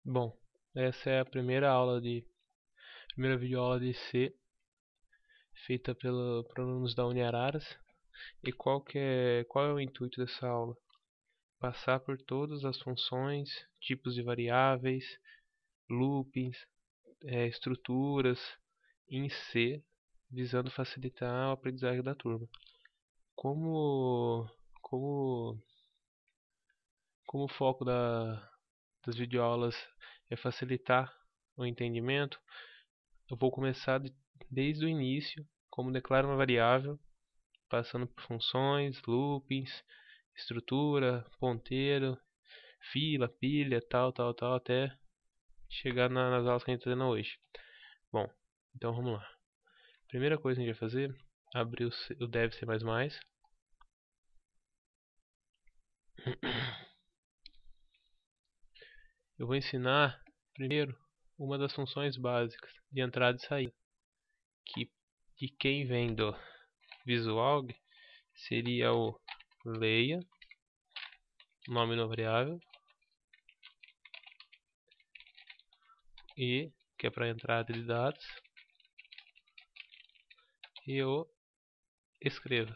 Bom, essa é a primeira videoaula de C feita por alunos da Uniararas. E qual é o intuito dessa aula? Passar por todas as funções, tipos de variáveis, loopings, estruturas em C, visando facilitar o aprendizagem da turma. Como, como, como o foco das videoaulas é facilitar o entendimento, eu vou começar desde o início, como declara uma variável, passando por funções, loopings, estrutura, ponteiro, fila, pilha, tal, até chegar nas aulas que a gente está tendo hoje. Bom, então vamos lá. Primeira coisa que a gente vai fazer, abrir o dev C++. Eu vou ensinar primeiro uma das funções básicas de entrada e saída, que de quem vem do Visual seria o leia, nome da variável, e que é para entrada de dados, e o escreva,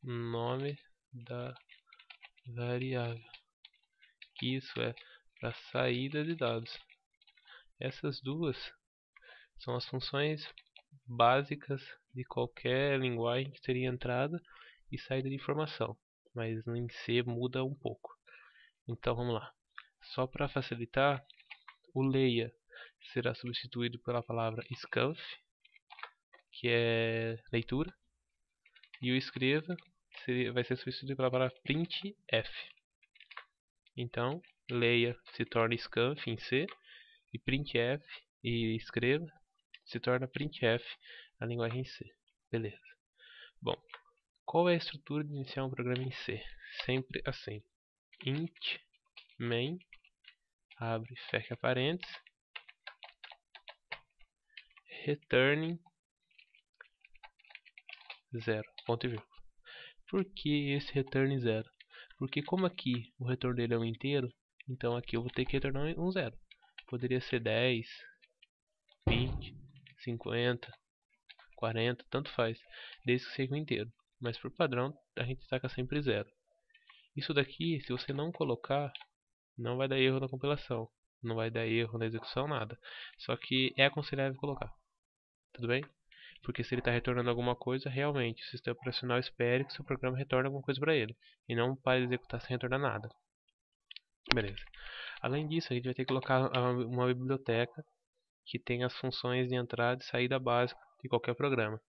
nome da variável, que isso é para saída de dados. Essas duas são as funções básicas de qualquer linguagem que teria entrada e saída de informação, mas em C muda um pouco. Então vamos lá. Só para facilitar, o leia será substituído pela palavra scanf, que é leitura, e o escreva vai ser substituído pela palavra printf. Então, leia se torna scanf em C, e printf e escreva se torna printf na linguagem C. Beleza. Bom, qual é a estrutura de iniciar um programa em C? Sempre assim. Int main, abre e fecha parênteses, returning 0, ponto e vírgula. Por que esse return 0? Porque como aqui o retorno dele é um inteiro, então aqui eu vou ter que retornar um 0. Poderia ser 10, 20, 50, 40, tanto faz, desde que seja um inteiro. Mas por padrão a gente taca sempre 0. Isso daqui, se você não colocar, não vai dar erro na compilação, não vai dar erro na execução, nada. Só que é aconselhável colocar, tudo bem? Porque se ele está retornando alguma coisa, realmente o sistema operacional espere que o seu programa retorne alguma coisa para ele, e não para executar sem retornar nada. Beleza. Além disso, a gente vai ter que colocar uma biblioteca que tem as funções de entrada e saída básica de qualquer programa.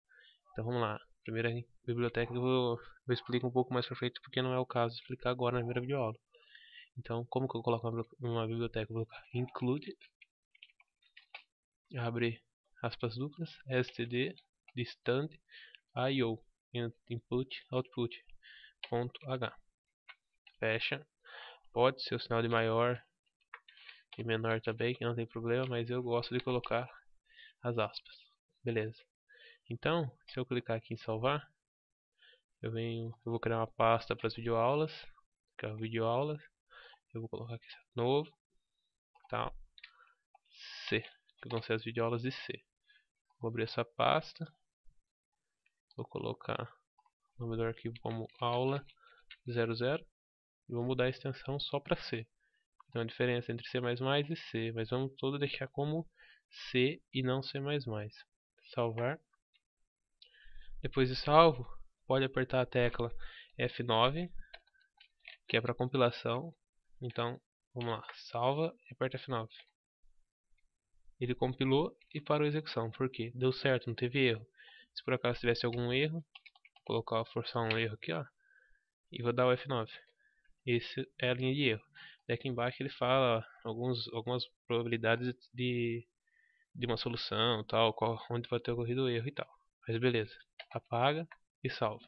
Então vamos lá. Primeira biblioteca eu vou explicar um pouco mais para frente, porque não é o caso de explicar agora na primeira videoaula. Então, como que eu coloco uma biblioteca? Eu vou colocar include, abre aspas duplas, std, distant, io, input, output, ponto h. Fecha. Pode ser o sinal de maior e menor também, que não tem problema, mas eu gosto de colocar as aspas. Beleza. Então, se eu clicar aqui em salvar, eu vou criar uma pasta para as videoaulas, que é videoaulas. Eu vou colocar aqui novo, tal, C, que vão ser as videoaulas de C. Vou abrir essa pasta, vou colocar o nome do arquivo como aula 00 e vou mudar a extensão só para C. Então a diferença entre C++ e C, mas vamos todo deixar como C e não C++. Salvar. Depois de salvo, pode apertar a tecla F9, que é para compilação. Então, vamos lá, salva e aperta F9. Ele compilou e parou a execução. Por quê? Deu certo, não teve erro. Se por acaso tivesse algum erro, vou forçar um erro aqui, ó, e vou dar o F9. Esse é a linha de erro. Aqui embaixo ele fala algumas probabilidades de uma solução, tal, onde vai ter ocorrido o erro e tal. Mas beleza, apaga e salva.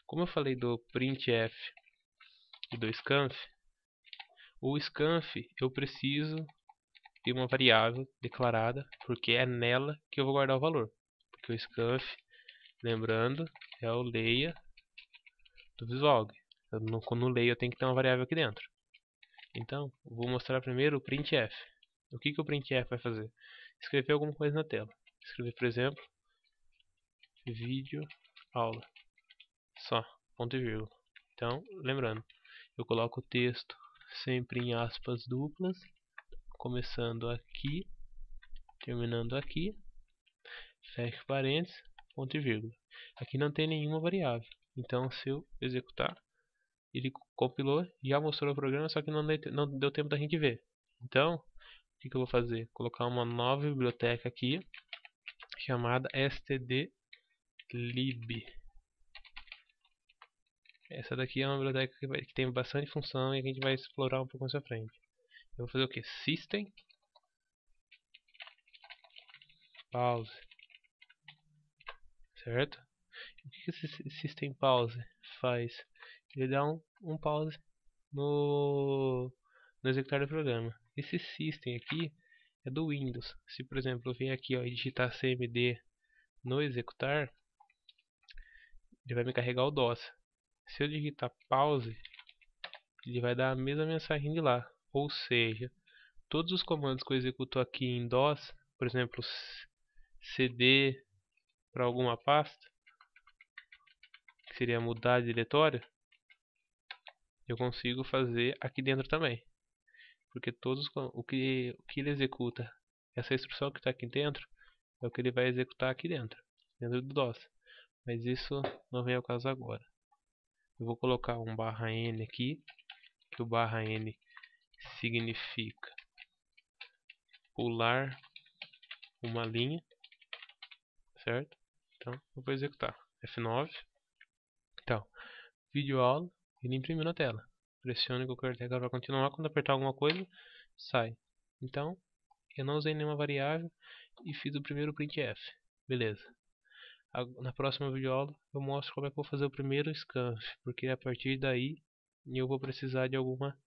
Como eu falei do printf e do scanf, o scanf eu preciso de uma variável declarada, porque é nela que eu vou guardar o valor. Porque o scanf, lembrando, é o leia do Visual. No leia eu tenho que ter uma variável aqui dentro. Então, vou mostrar primeiro o printf. O que o printf vai fazer? Escrever alguma coisa na tela. Escrever, por exemplo, vídeo aula. Só, ponto e vírgula. Então, lembrando, eu coloco o texto sempre em aspas duplas, começando aqui, terminando aqui, fecho parênteses, ponto e vírgula. Aqui não tem nenhuma variável, então se eu executar, ele compilou, já mostrou o programa, só que não deu tempo da gente ver. Então, o que eu vou fazer? Colocar uma nova biblioteca aqui, chamada stdlib. Essa daqui é uma biblioteca que tem bastante função e a gente vai explorar um pouco mais à frente. Eu vou fazer o que? System pause, certo? O que esse system pause faz? Ele dá um pause no executar do programa. Esse system aqui é do Windows. Se por exemplo eu vier aqui e digitar cmd no executar, ele vai me carregar o DOS. Se eu digitar pause, ele vai dar a mesma mensagem de lá. Ou seja, todos os comandos que eu executo aqui em DOS, por exemplo, cd para alguma pasta, que seria mudar de diretório, eu consigo fazer aqui dentro também. Porque o que ele executa, essa instrução que está aqui dentro, é o que ele vai executar aqui dentro do DOS. Mas isso não vem ao caso agora. Eu vou colocar um /n aqui, que o /n significa pular uma linha, certo? Então eu vou executar F9. Então, vídeo aula, ele imprimiu na tela. Pressione qualquer tecla para continuar. Quando apertar alguma coisa, sai. Então, eu não usei nenhuma variável e fiz o primeiro printf. Beleza. Na próxima videoaula eu mostro como é que eu vou fazer o primeiro scanf, porque a partir daí eu vou precisar de alguma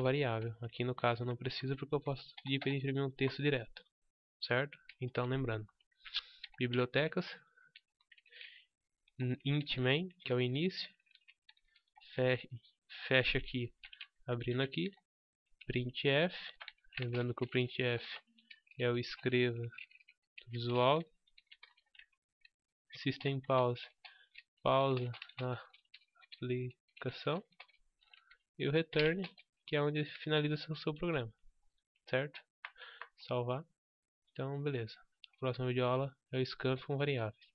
variável. Aqui no caso eu não preciso porque eu posso pedir para ele imprimir um texto direto, certo? Então lembrando, bibliotecas, int main, que é o início, fecha aqui, abrindo aqui, printf, lembrando que o printf é o escreva do visual, system pause, pausa na aplicação, e o return, que é onde finaliza o seu programa, certo? Salvar. Então, beleza. A próxima videoaula é o scanf com variável.